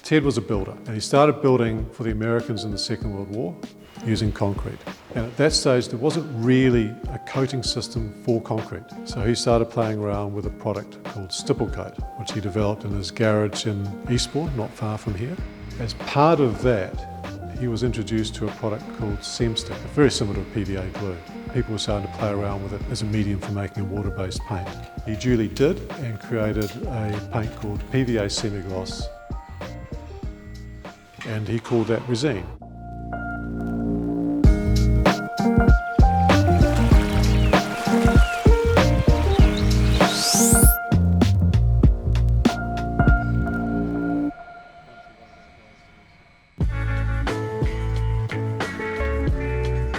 Ted was a builder, and he started building for the Americans in the Second World War using concrete. And at that stage, there wasn't really a coating system for concrete. So he started playing around with a product called stipple coat, which he developed in his garage in Eastbourne, not far from here. As part of that, he was introduced to a product called Semstick, very similar to PVA glue. People were starting to play around with it as a medium for making a water-based paint. He duly did and created a paint called PVA semi-gloss, and he called that Resene.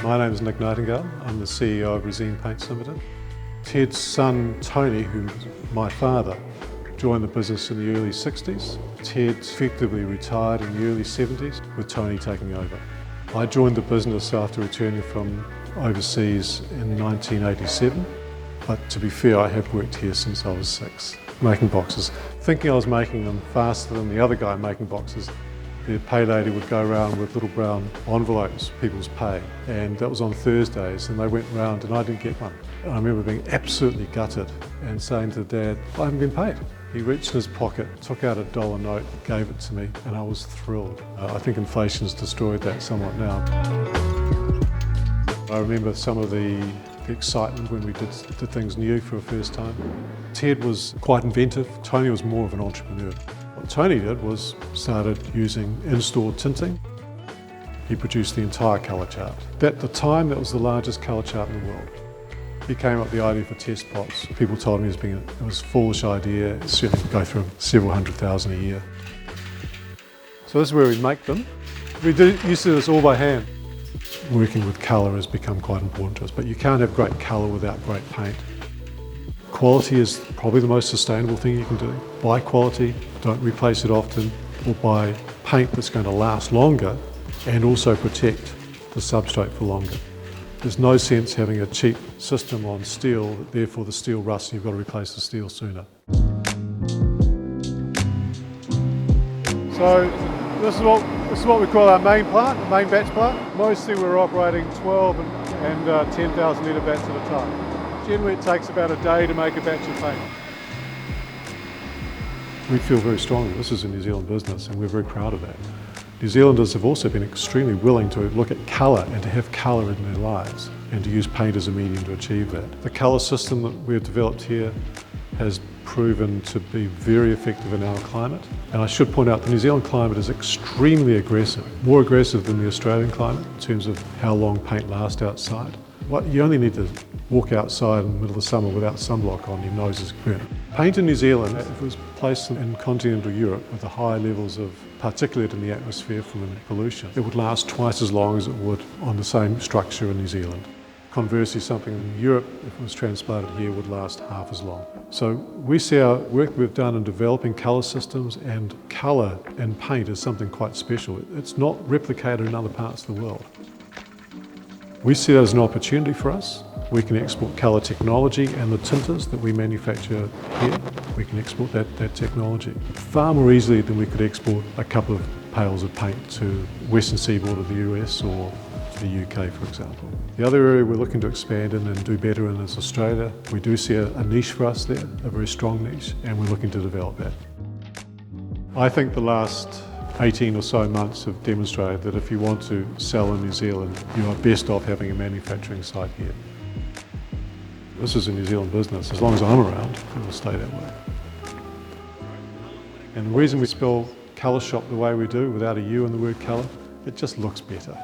My name is Nick Nightingale. I'm the CEO of Resene Paints Limited. Ted's son, Tony, who's my father, joined the business in the early 60s. Ted effectively retired in the early 70s, with Tony taking over. I joined the business after returning from overseas in 1987, but to be fair, I have worked here since I was 6, making boxes. Thinking I was making them faster than the other guy making boxes, the pay lady would go around with little brown envelopes, people's pay, and that was on Thursdays, and they went round and I didn't get one. And I remember being absolutely gutted and saying to Dad, I haven't been paid. He reached in his pocket, took out a $1 note, gave it to me, and I was thrilled. I think inflation's destroyed that somewhat now. I remember some of the excitement when we did things new for the first time. Ted was quite inventive. Tony was more of an entrepreneur. What Tony did was started using in-store tinting. He produced the entire colour chart. At the time, that was the largest colour chart in the world. He came up with the idea for test pots. People told me it was a foolish idea. It certainly go through several $100,000 a year. So this is where we make them. We used to do this all by hand. Working with colour has become quite important to us, but you can't have great colour without great paint. Quality is probably the most sustainable thing you can do. Buy quality, don't replace it often, or buy paint that's going to last longer and also protect the substrate for longer. There's no sense having a cheap system on steel, therefore the steel rusts and you've got to replace the steel sooner. So this is what we call our main plant, the main batch plant. Mostly we're operating 12 and 10,000 litre batch at a time. Generally it takes about a day to make a batch of paint. We feel very strongly this is a New Zealand business and we're very proud of that. New Zealanders have also been extremely willing to look at colour and to have colour in their lives and to use paint as a medium to achieve that. The colour system that we've developed here has proven to be very effective in our climate. And I should point out the New Zealand climate is extremely aggressive, more aggressive than the Australian climate in terms of how long paint lasts outside. You only need to walk outside in the middle of summer without sunblock on, your nose is burnt. Paint in New Zealand, if it was placed in continental Europe with the high levels of particulate in the atmosphere from the pollution, it would last twice as long as it would on the same structure in New Zealand. Conversely, something in Europe, if it was transplanted here, would last half as long. So we see our work we've done in developing colour systems and colour in paint as something quite special. It's not replicated in other parts of the world. We see that as an opportunity for us. We can export colour technology and the tinters that we manufacture here. We can export that technology far more easily than we could export a couple of pails of paint to western seaboard of the US or the UK, for example. The other area we're looking to expand in and do better in is Australia. We do see a niche for us there, a very strong niche, and we're looking to develop that. I think the last 18 or so months have demonstrated that if you want to sell in New Zealand, you are best off having a manufacturing site here. This is a New Zealand business. As long as I'm around, it will stay that way. And the reason we spell colour shop the way we do, without a U in the word colour, it just looks better.